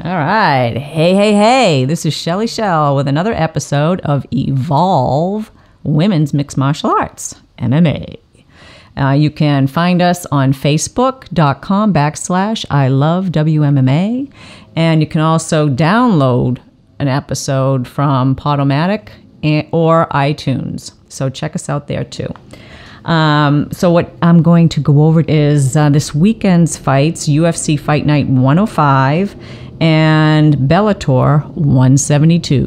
All right. Hey. This is Shelley Shell with another episode of Evolve Women's Mixed Martial Arts, MMA. You can find us on Facebook.com/I love WMMA. And you can also download an episode from Podomatic or iTunes. So check us out there too. So what I'm going to go over is this weekend's fights, UFC Fight Night 105 and Bellator 172.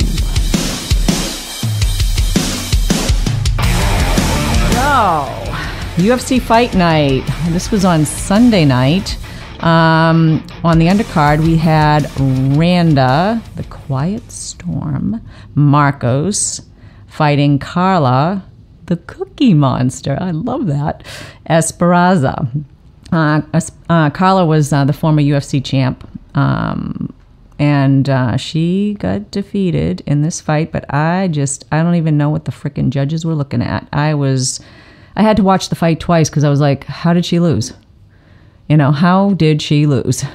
UFC Fight Night. This was on Sunday night. On the undercard, we had Randa, the Quiet Storm, Marcos, fighting Carla, the Cookie Monster. I love that. Esperanza. Carla was the former UFC champ. And she got defeated in this fight, but I don't even know what the frickin' judges were looking at. I had to watch the fight twice because I was like, how did she lose? How did she lose?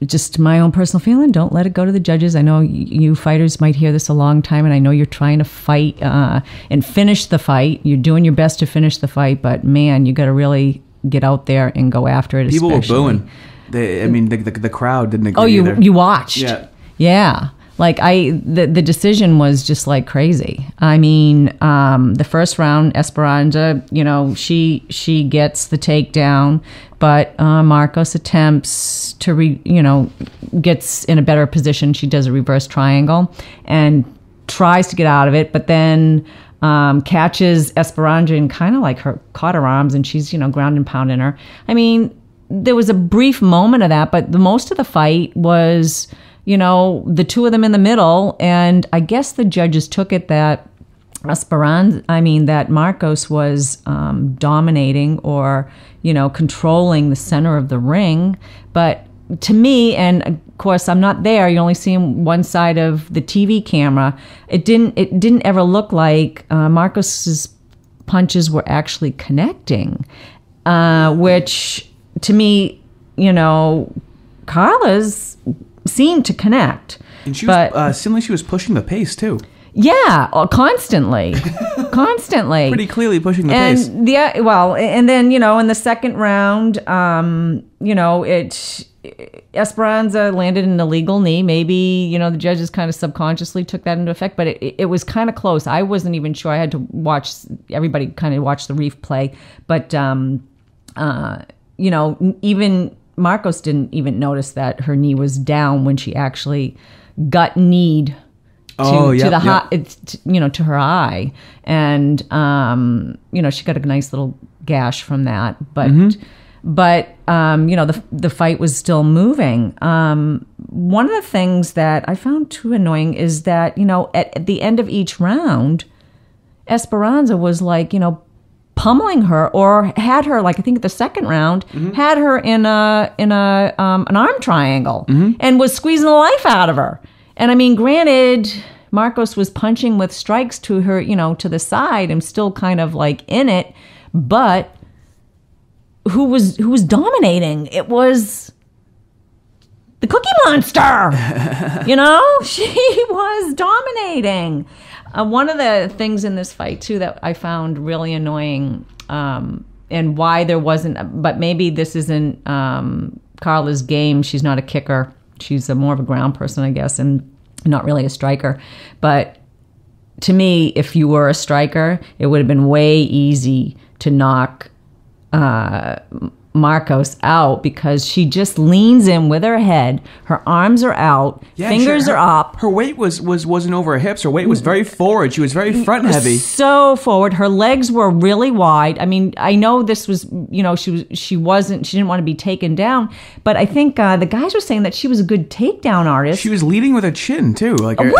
Just my own personal feeling. Don't let it go to the judges. I know you fighters might hear this a long time, and I know you're trying to fight and finish the fight. You're doing your best to finish the fight, but man, you got to really get out there and go after it. People were booing. The crowd didn't agree. Oh, either. You watched? Yeah. Like the decision was just like crazy. I mean, the first round, Esperanza, she gets the takedown, but Marcos attempts to gets in a better position. She does a reverse triangle and tries to get out of it, but then catches Esperanza and kind of like caught her arms, and she's ground and pounding her. I mean, there was a brief moment of that, but the most of the fight was the two of them in the middle, and I guess the judges took it that that Marcos was dominating or controlling the center of the ring. But to me, and of course I'm not there, you only see one side of the TV camera. It didn't ever look like Marcos's punches were actually connecting, which to me, Carla's seemed to connect. And she was suddenly she was pushing the pace too. Yeah, constantly. Pretty clearly pushing the pace. Yeah, well, and then, in the second round, Esperanza landed an illegal knee. Maybe, the judges kind of subconsciously took that into effect, but it was kind of close. I wasn't even sure. I had to watch, everybody kind of watch the replay. But, even Marcos didn't even notice that her knee was down when she actually got kneed to her eye, and she got a nice little gash from that. But the fight was still moving. One of the things that I found too annoying is that at the end of each round, Esperanza was like pummeling her, or had her, like I think the second round, had her in an arm triangle, and was squeezing the life out of her. And I mean, granted, Marcos was punching with strikes to her, to the side, and still kind of like in it, but who was dominating? It was the Cookie Monster. She was dominating. One of the things in this fight, too, that I found really annoying, and why there wasn't, but maybe this isn't Carla's game. She's not a kicker. She's more of a ground person, I guess, and not really a striker. But to me, if you were a striker, it would have been way easy to knock Marcos out, because she just leans in with her head, her arms are out, fingers are up. Her weight wasn't over her hips. Her weight was very forward. She was very front heavy. So forward. Her legs were really wide. I mean, I know this was, she didn't want to be taken down, but I think the guys were saying that she was a good takedown artist. She was leading with her chin too, like wicked.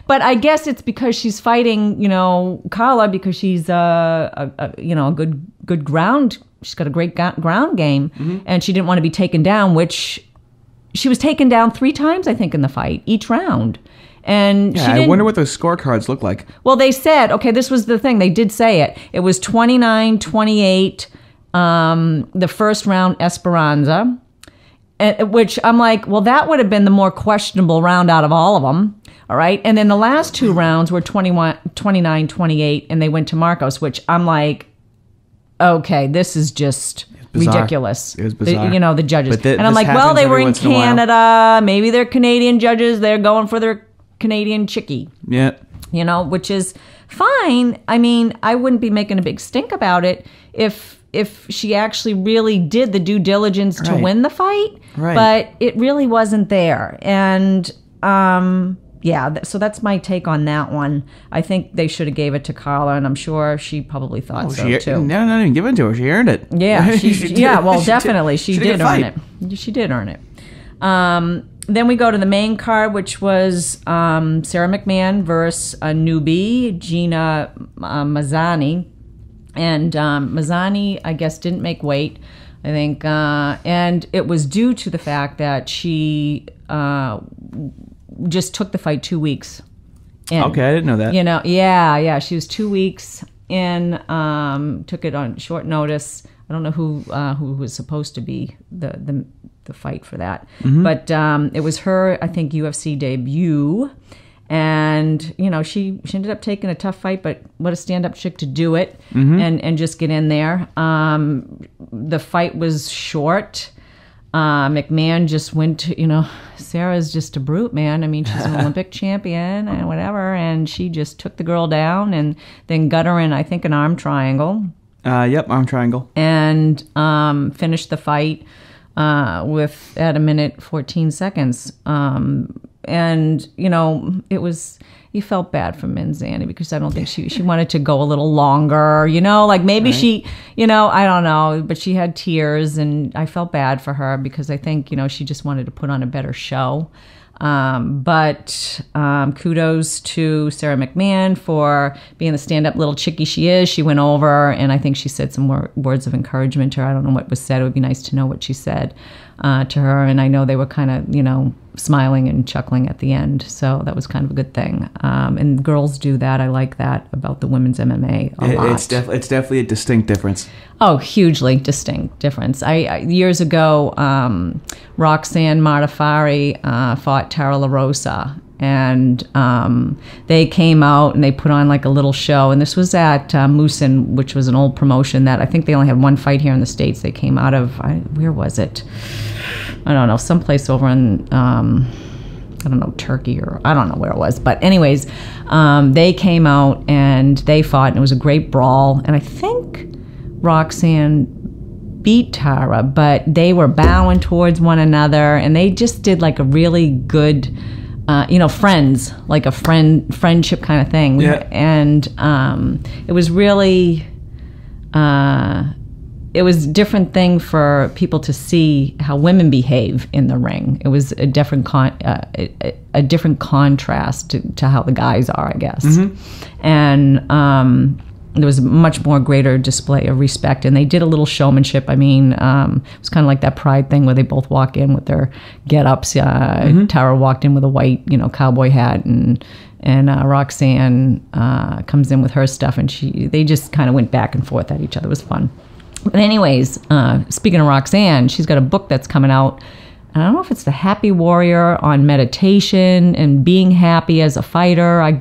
But I guess it's because she's fighting, Carla, because she's a good ground. She's got a great ground game, and she didn't want to be taken down, which she was taken down 3 times, I think, in the fight, each round. And I wonder what those scorecards look like. Well, they said, okay, this was the thing. They did say it. It was 29-28 The first round, Esperanza, which I'm like, well, that would have been the more questionable round out of all of them. All right. And then the last two rounds were 29-28, and they went to Marcos, which I'm like, okay, this is just ridiculous. It was bizarre. The judges. And I'm like, well, they were in Canada. Maybe they're Canadian judges. They're going for their Canadian chickie. Yeah. Which is fine. I mean, I wouldn't be making a big stink about it if she actually really did the due diligence to win the fight. Right. But it really wasn't there. And so that's my take on that one. I think they should have gave it to Carla, and I'm sure she probably thought so too. No, didn't give it to her. She earned it. Yeah, definitely. She did earn it. She did earn it. Then we go to the main card, which was Sarah McMahon versus a newbie, Gina Mazzani. And Mazzani, I guess, didn't make weight, I think. And it was due to the fact that she just took the fight 2 weeks in. Okay, I didn't know that. Yeah. She was 2 weeks in, took it on short notice. I don't know who was supposed to be the fight for that. Mm-hmm. But it was her, I think, UFC debut. And, she ended up taking a tough fight, but what a stand-up chick to do it and just get in there. The fight was short. McMahon just went to, Sarah's just a brute, man. I mean, she's an Olympic champion and whatever, and she just took the girl down and then got her in, I think, an arm triangle. Yep, arm triangle. And finished the fight with at 1:14. And, it was, you felt bad for Manzani because I don't think she wanted to go a little longer, like maybe she, I don't know, but she had tears and I felt bad for her because I think, she just wanted to put on a better show. But kudos to Sarah McMahon for being the stand-up little chickie she is. She went over and I think she said some more words of encouragement to her. I don't know what was said. It would be nice to know what she said to her. And I know they were kind of, smiling and chuckling at the end. So that was kind of a good thing. And girls do that. I like that about the women's MMA a lot. It's definitely a distinct difference. Oh, hugely distinct difference. I years ago, Roxanne Martifari fought Tara LaRosa, and they came out and they put on like a little show. And this was at Moosin, which was an old promotion that I think they only had one fight here in the States. They came out of, where was it? I don't know, someplace over in, Turkey, or I don't know where it was. But anyways, they came out and they fought, and it was a great brawl. And I think Roxanne beat Tara, but they were bowing towards one another, and they just did like a really good, friends, like a friendship kind of thing. Yeah. And it was really... it was a different thing for people to see how women behave in the ring. It was a different contrast to how the guys are, I guess. Mm-hmm. And there was a much more greater display of respect. And they did a little showmanship. I mean, it was kind of like that Pride thing where they both walk in with their get-ups. Tara walked in with a white, cowboy hat, and Roxanne comes in with her stuff. And they just kind of went back and forth at each other. It was fun. But anyways, speaking of Roxanne, she's got a book that's coming out. I don't know if it's The Happy Warrior on meditation and being happy as a fighter. I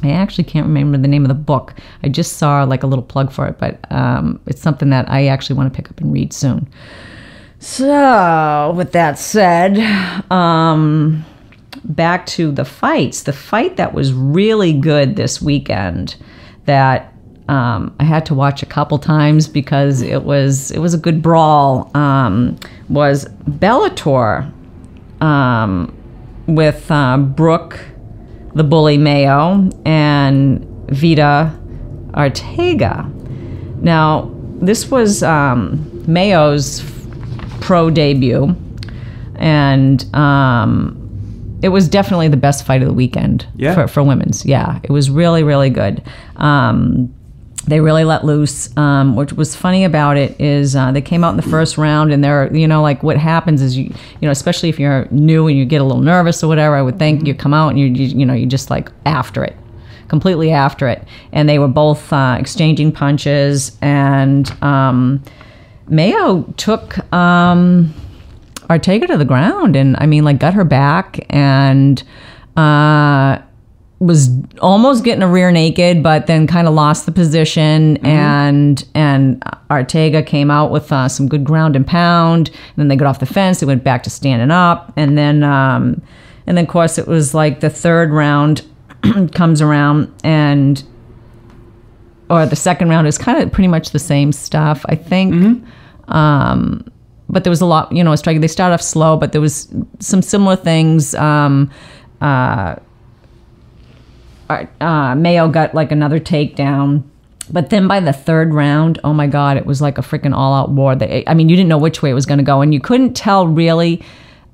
actually can't remember the name of the book. I just saw like a little plug for it, but it's something that I actually want to pick up and read soon. So, with that said, back to the fights. The fight that was really good this weekend that I had to watch a couple times because it was a good brawl. Was Bellator with Brooke, the Bully Mayo, and Vita Ortega. Now, this was Mayo's pro debut, and it was definitely the best fight of the weekend for women's. Yeah, it was really, really good. They really let loose. What was funny about it is they came out in the first round, and they're, like what happens is you especially if you're new and you get a little nervous or whatever, I would think you come out and you're just like after it, completely after it. And they were both exchanging punches, and Mayo took Ortega to the ground, and I mean, like, got her back, and was almost getting a rear naked, but then kind of lost the position, and Ortega came out with some good ground and pound, and then they got off the fence, they went back to standing up, and then of course it was like the third round comes around, or the second round is kind of pretty much the same stuff, I think. But there was a lot, a strike. They started off slow, but there was some similar things. Mayo got like another takedown, but then by the third round, oh my God, it was like a freaking all-out war. You didn't know which way it was going to go, and you couldn't tell really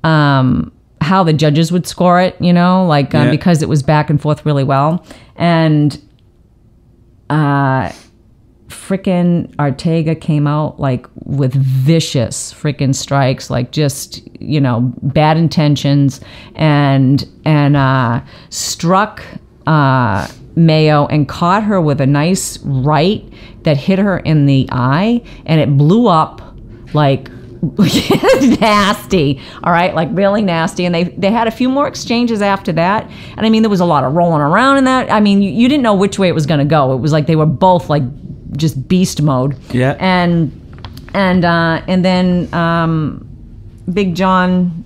how the judges would score it, because it was back and forth really well. And freaking Ortega came out like with vicious freaking strikes, like just bad intentions, and struck Mayo and caught her with a nice right that hit her in the eye, and it blew up like nasty, all right, like really nasty. And they had a few more exchanges after that, and I mean there was a lot of rolling around in that. I mean you didn't know which way it was going to go. It was like they were both like just beast mode. Yeah. And then Big John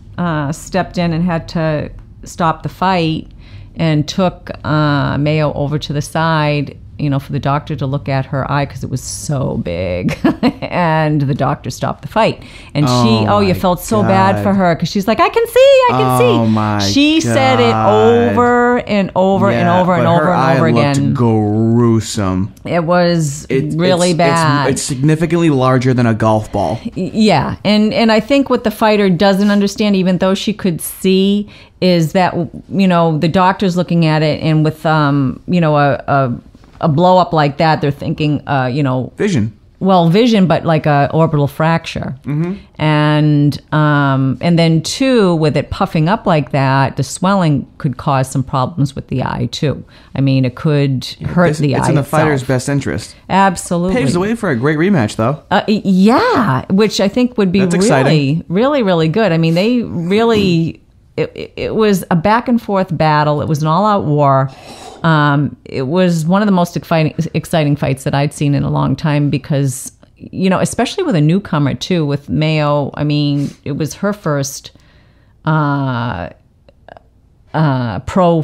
stepped in and had to stop the fight and took Mayo over to the side, for the doctor to look at her eye because it was so big. And the doctor stopped the fight. And you felt so bad for her because she's like, I can see. Oh my She God. said it over and over and over and over and over again. Looked gruesome. It was really bad. It's significantly larger than a golf ball. Yeah. And I think what the fighter doesn't understand, even though she could see, is that, the doctor's looking at it, and with, a blow up like that, they're thinking, vision. Well, vision, but like a orbital fracture. And then too, with it puffing up like that, the swelling could cause some problems with the eye too. I mean, it could hurt the eye. It's in the itself. fighter's best interest. Absolutely. Paves the way for a great rematch, though. Yeah, which I think would be That's really, exciting. really, really good. I mean, they really. It was a back and forth battle. It was an all-out war. It was one of the most exciting fights that I'd seen in a long time because, especially with a newcomer too, with Mayo. I mean, it was her first pro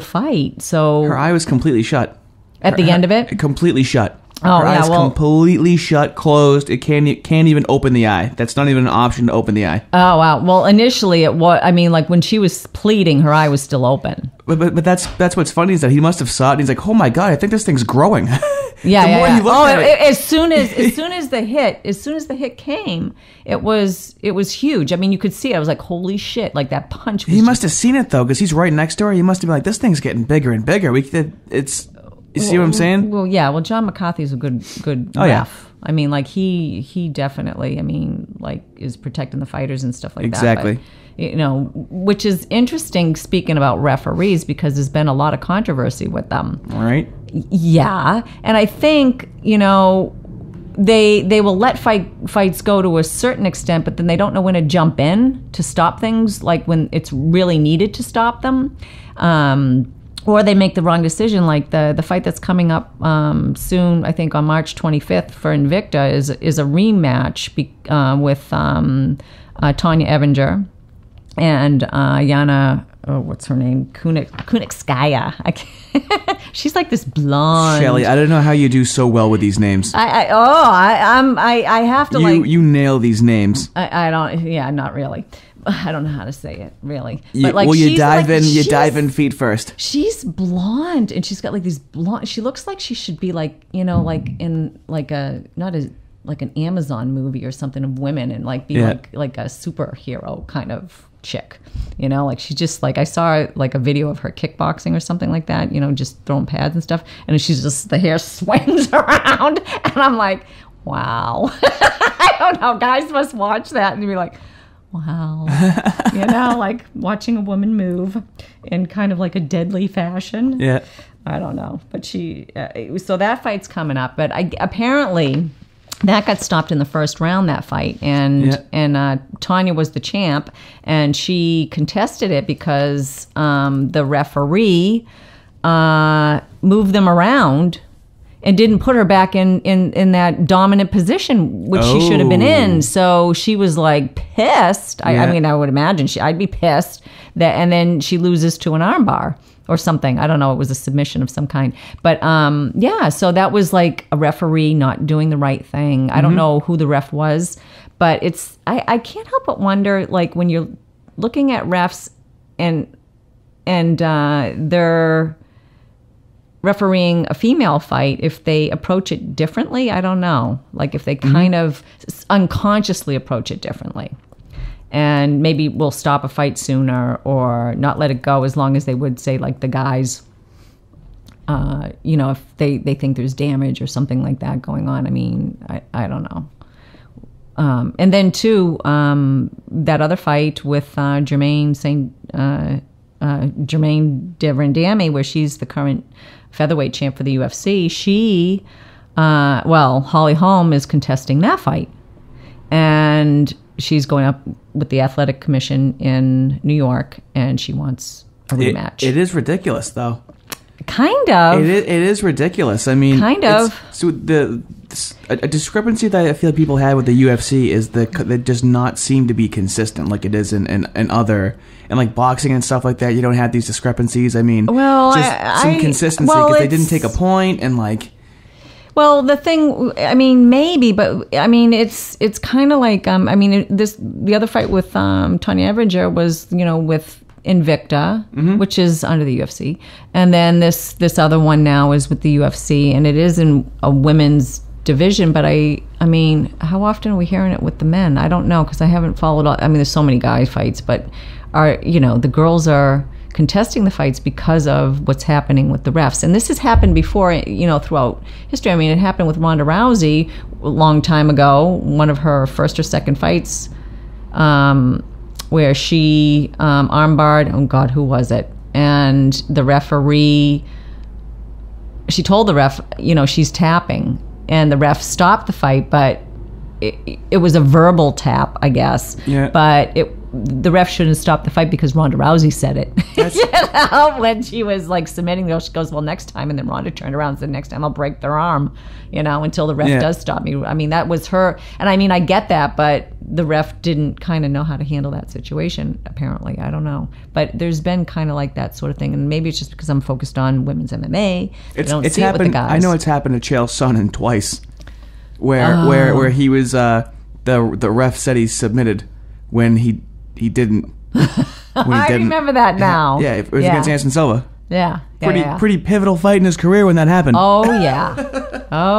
fight. So her eye was completely shut. At the end of it? Completely shut. Oh, her eyes completely shut, closed. It can't even open the eye. That's not even an option to open the eye. Oh, wow. Well, initially it was, like when she was pleading, her eye was still open. But that's what's funny is that he must have saw it and he's like, oh my God, I think this thing's growing. Yeah. As soon as the hit came, it was huge. I mean, you could see it. I was like, holy shit, like that punch. He must have seen it though, because he's right next to her. He must have been like, this thing's getting bigger and bigger. You see what I'm saying? Well, yeah. Well, John McCarthy's a good ref. Yeah. I mean, like he definitely, is protecting the fighters and stuff like exactly. that. Exactly. Which is interesting. Speaking about referees, because there's been a lot of controversy with them. Right. Yeah, and I think they will let fights go to a certain extent, but then they don't know when to jump in to stop things, like when it's really needed to stop them. Or they make the wrong decision, like the fight that's coming up soon, I think on March 25th for Invicta, is a rematch with Tanya Evinger and Yana, what's her name? Kunitskaya. She's like this blonde. Shelley, I don't know how you do so well with these names. I have to you nail these names. I don't. Yeah, not really. I don't know how to say it, really. But you dive in feet first. She's blonde, and she's got like these blonde. She looks like she should be like like in like an Amazon movie or something of women, and like be like a superhero kind of chick. Like she's just like, I saw like a video of her kickboxing or something like that. Just throwing pads and stuff, and she's just, the hair swings around, and I'm like, wow. I don't know. Guys must watch that and be like, wow. Like watching a woman move in kind of like a deadly fashion. Yeah. I don't know. But so that fight's coming up. But apparently that got stopped in the first round, that fight, and Tanya was the champ, and she contested it because the referee moved them around and didn't put her back in that dominant position, which she should have been in. So she was like pissed. I mean, I would imagine I'd be pissed that, and then she loses to an armbar or something. I don't know. It was a submission of some kind. But so that was like a referee not doing the right thing. I don't know who the ref was, but I can't help but wonder, like, when you're looking at refs and they're refereeing a female fight, if they approach it differently. I don't know. Like, if they kind of unconsciously approach it differently. And maybe we'll stop a fight sooner or not let it go, as long as they would say, like, the guys, if they think there's damage or something like that going on. I mean, I don't know. And then, too, that other fight with Jermaine Devrandami, where she's the current featherweight champ for the UFC, Holly Holm is contesting that fight. And she's going up with the Athletic Commission in New York, and she wants a rematch. It is ridiculous, though. Kind of. It is ridiculous. I mean, kind of. So a discrepancy that I feel like people had with the UFC is that does not seem to be consistent like it is in other, and like boxing and stuff like that. You don't have these discrepancies. I mean, some consistency because they didn't take a point and like. Well, the thing, I mean, maybe, but I mean, it's kind of like, the other fight with Tanya Everger was, with Invicta, which is under the UFC, and then this other one now is with the UFC, and it is in a women's division. But I mean, how often are we hearing it with the men? I don't know, because I haven't followed all. I mean, there's so many guy fights, but the girls are contesting the fights because of what's happening with the refs. And this has happened before, throughout history. I mean, it happened with Ronda Rousey a long time ago, one of her first or second fights, where she armbarred, oh God, who was it? And the referee, she told the ref, she's tapping, and the ref stopped the fight, but it was a verbal tap, I guess. Yeah. But the ref shouldn't stop the fight because Ronda Rousey said it. When she was like submitting, she goes, well, next time. And then Ronda turned around and said, next time I'll break their arm, until the ref does stop me. I mean, that was her. And I mean, I get that, but the ref didn't kind of know how to handle that situation, apparently. I don't know. But there's been kind of like that sort of thing. And maybe it's just because I'm focused on women's MMA. It's see happened, it with the guys. I know it's happened to Chael Sonnen twice. Where he was the ref said he submitted when he didn't. I remember that now. Yeah, it was against Anderson Silva. Yeah. Pretty pivotal fight in his career when that happened. Oh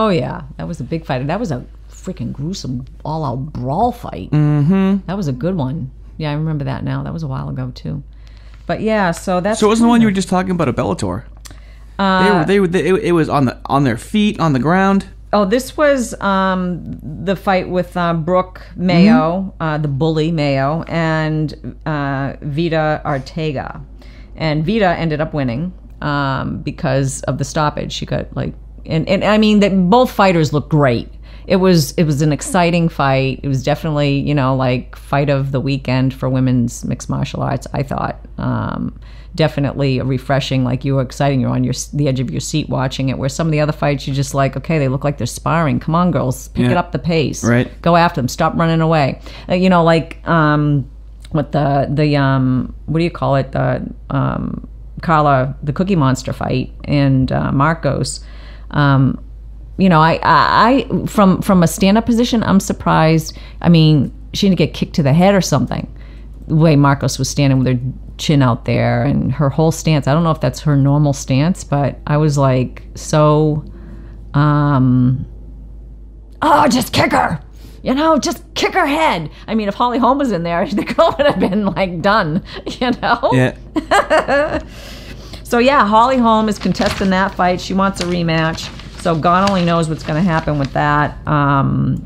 yeah, that was a big fight. That was a freaking gruesome all-out brawl fight. Mm-hmm. That was a good one. Yeah, I remember that now. That was a while ago too. But yeah, so that's. So it wasn't the one you were just talking about at Bellator. It was on their feet on the ground. Oh, this was the fight with Brooke Mayo, the bully Mayo, and Vita Ortega. And Vita ended up winning because of the stoppage. She got and I mean, both fighters looked great. It was an exciting fight. It was definitely, fight of the weekend for women's mixed martial arts, I thought. Definitely refreshing, like you were exciting. You're on the edge of your seat watching it, where some of the other fights you're just like, okay, they look like they're sparring. Come on, girls, pick it up the pace. Right. Go after them. Stop running away. With the what do you call it? The Carla, the Cookie Monster fight, and Marcos. I from a stand-up position, I'm surprised. I mean, she didn't get kicked to the head or something. The way Marcos was standing with her chin out there and her whole stance. I don't know if that's her normal stance, but I was like, just kick her. Just kick her head. I mean, if Holly Holm was in there, the girl would have been like done, Yeah. So yeah, Holly Holm is contesting that fight. She wants a rematch. So God only knows what's going to happen with that. One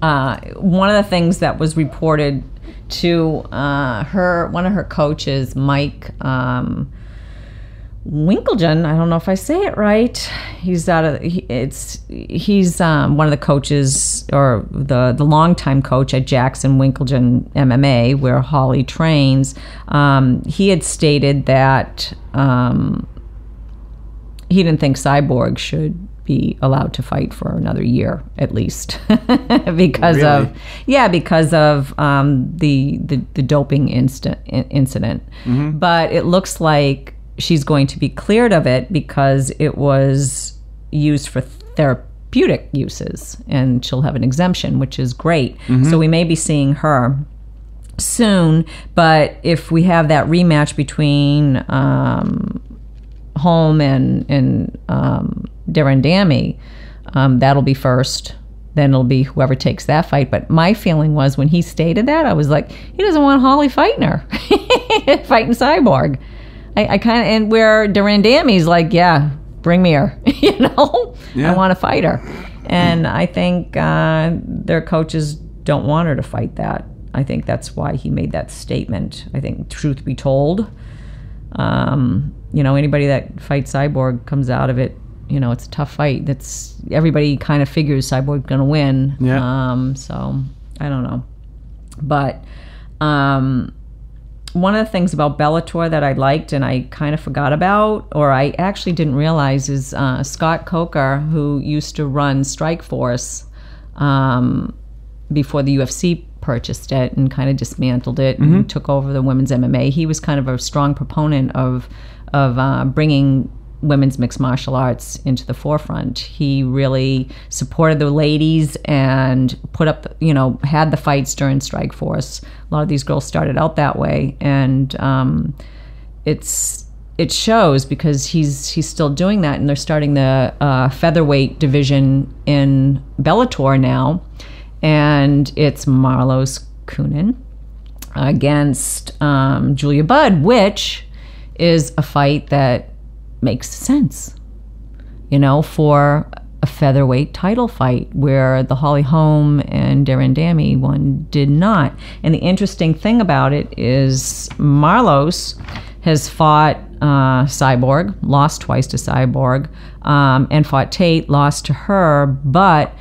of the things that was reported to one of her coaches, Mike, Winklejohn, I don't know if I say it right. He's one of the coaches, or the longtime coach at Jackson Winklejohn MMA, where Holly trains. He had stated that he didn't think Cyborg should be allowed to fight for another year at least because of the doping incident. Mm-hmm. But it looks like she's going to be cleared of it because it was used for therapeutic uses, and she'll have an exemption, which is great. Mm-hmm. So we may be seeing her soon. But if we have that rematch between Holm and Derendami, that'll be first. Then it'll be whoever takes that fight. But my feeling was, when he stated that, I was like, he doesn't want Holly fighting her, fighting Cyborg. I kind of, and where Derendami's like, yeah, bring me her, Yeah. I want to fight her. And I think their coaches don't want her to fight that. I think that's why he made that statement. I think, truth be told, anybody that fights Cyborg comes out of it, it's a tough fight. Everybody kind of figures Cyborg's going to win. Yeah. So I don't know. But one of the things about Bellator that I liked and I kind of forgot about, or I actually didn't realize, is Scott Coker, who used to run Strikeforce before the UFC purchased it and kind of dismantled it and took over the women's MMA. He was kind of a strong proponent of bringing women's mixed martial arts into the forefront. He really supported the ladies and put up, had the fights during Strikeforce. A lot of these girls started out that way, and it shows because he's still doing that, and they're starting the featherweight division in Bellator now, and it's Marlos Kunin against Julia Budd, which is a fight that makes sense, for a featherweight title fight, where the Holly Holm and Derendami one did not. And the interesting thing about it is Marlos has fought Cyborg, lost twice to Cyborg, and fought Tate, lost to her, but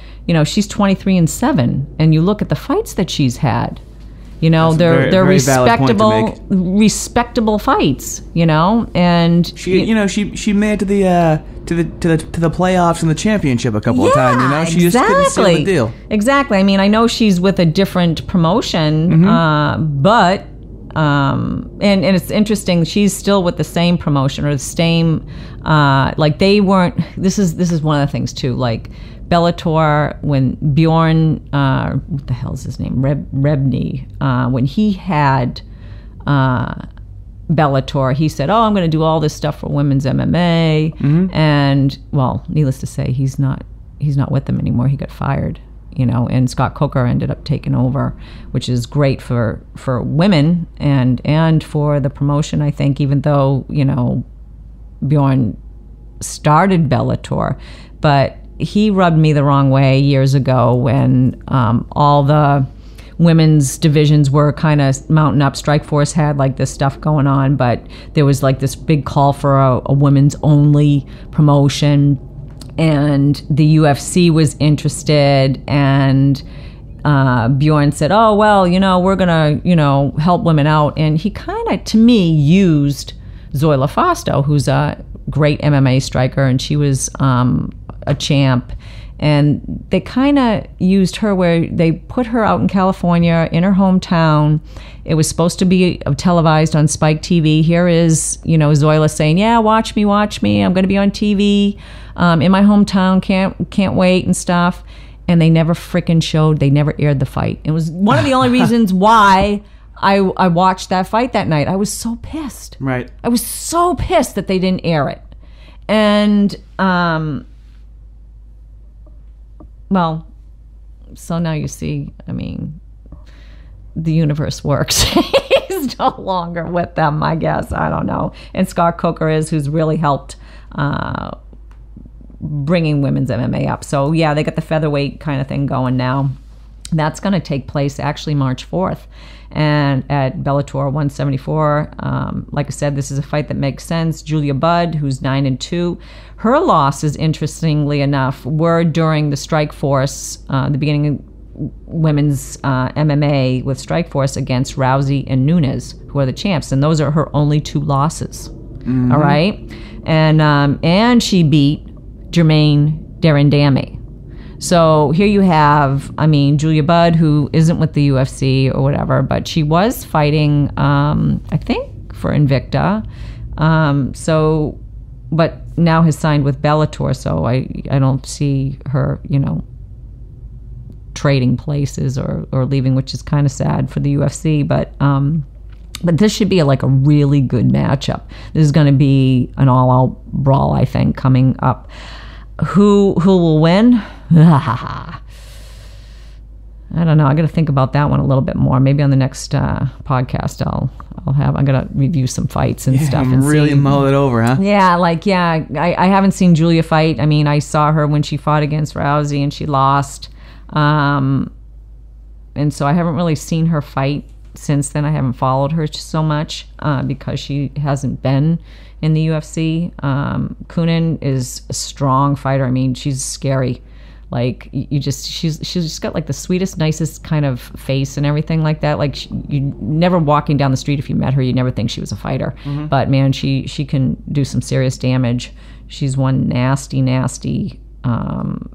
she's 23-7, and you look at the fights that she's had. They're respectable fights. And she made it to the playoffs and the championship a couple of times. She just couldn't seal the deal. Exactly. I mean, I know she's with a different promotion, but and it's interesting. She's still with the same promotion, or the same. Like, they weren't. This is one of the things too. Like, Bellator, when Bjorn, what the hell's his name, Rebney, when he had Bellator, he said, "Oh, I'm going to do all this stuff for women's MMA," and well, needless to say, he's not with them anymore. He got fired, and Scott Coker ended up taking over, which is great for women and for the promotion. I think, even though Bjorn started Bellator, but he rubbed me the wrong way years ago when all the women's divisions were kind of mounting up. Strikeforce had like this stuff going on, but there was like this big call for a women's only promotion, and the UFC was interested, and Bjorn said, "Oh, well, we're gonna help women out," and he kind of, to me, used Zoila Fausto, who's a great MMA striker, and she was a champ, and they kind of used her where they put her out in California in her hometown. It was supposed to be televised on Spike TV. Here is Zoila saying, "Yeah, watch me, I'm going to be on TV in my hometown, can't wait," and stuff. And they never freaking showed, they never aired the fight. It was one of the only reasons why I watched that fight that night. I was so pissed. Right. I was so pissed that they didn't air it. And well, so now you see, I mean, the universe works. He's no longer with them, I guess. I don't know. And Scott Coker who's really helped bringing women's MMA up. So, yeah, they got the featherweight kind of thing going now. That's going to take place actually March 4th. And at Bellator 174, like I said, this is a fight that makes sense. Julia Budd, who's 9-2, her losses, interestingly enough, were during the Strikeforce, the beginning of women's MMA with Strikeforce against Rousey and Nunes, who are the champs, and those are her only 2 losses. All right, and she beat Jermaine Derendami. So here you have, I mean, Julia Budd, who isn't with the UFC or whatever, but she was fighting, I think, for Invicta. But now has signed with Bellator, so I don't see her, trading places or leaving, which is kind of sad for the UFC. But this should be a really good matchup. This is going to be an all-out brawl, I think, coming up. Who will win? I don't know. I got to think about that one a little bit more. Maybe on the next podcast, I'm gonna review some fights and stuff and really mull it over, huh? Yeah, I haven't seen Julia fight. I mean, I saw her when she fought against Rousey and she lost, and so I haven't really seen her fight since then. I haven't followed her so much because she hasn't been in the UFC. Kunin is a strong fighter. I mean, she's scary. She's just got the sweetest, nicest kind of face and everything like that. You never walking down the street, if you met her, you'd never think she was a fighter. Mm-hmm. But man, she can do some serious damage. She's one nasty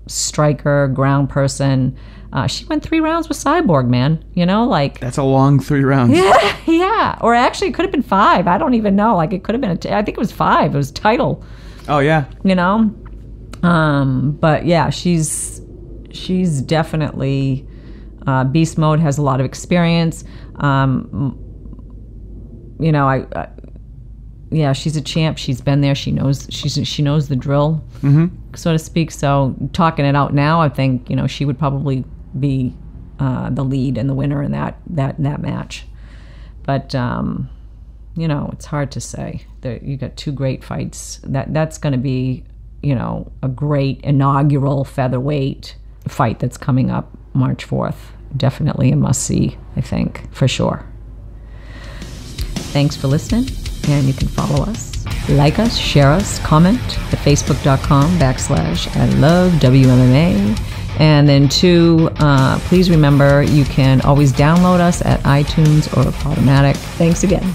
striker, ground person. She went 3 rounds with Cyborg, man. That's a long 3 rounds. Yeah. Or actually, it could have been 5. I don't even know. It could have been I think it was 5. It was title. Oh yeah. But yeah, she's definitely beast mode. Has a lot of experience. Yeah, she's a champ. She's been there. She knows the drill, so to speak. So talking it out now, I think she would probably be the lead and the winner in that match. But it's hard to say. You got 2 great fights. That's going to be a great inaugural featherweight fight that's coming up March 4th. Definitely a must-see, I think, for sure. Thanks for listening, and you can follow us, like us, share us, comment at facebook.com/ILoveWMMA. And then 2, please remember you can always download us at iTunes or Podomatic. Thanks again.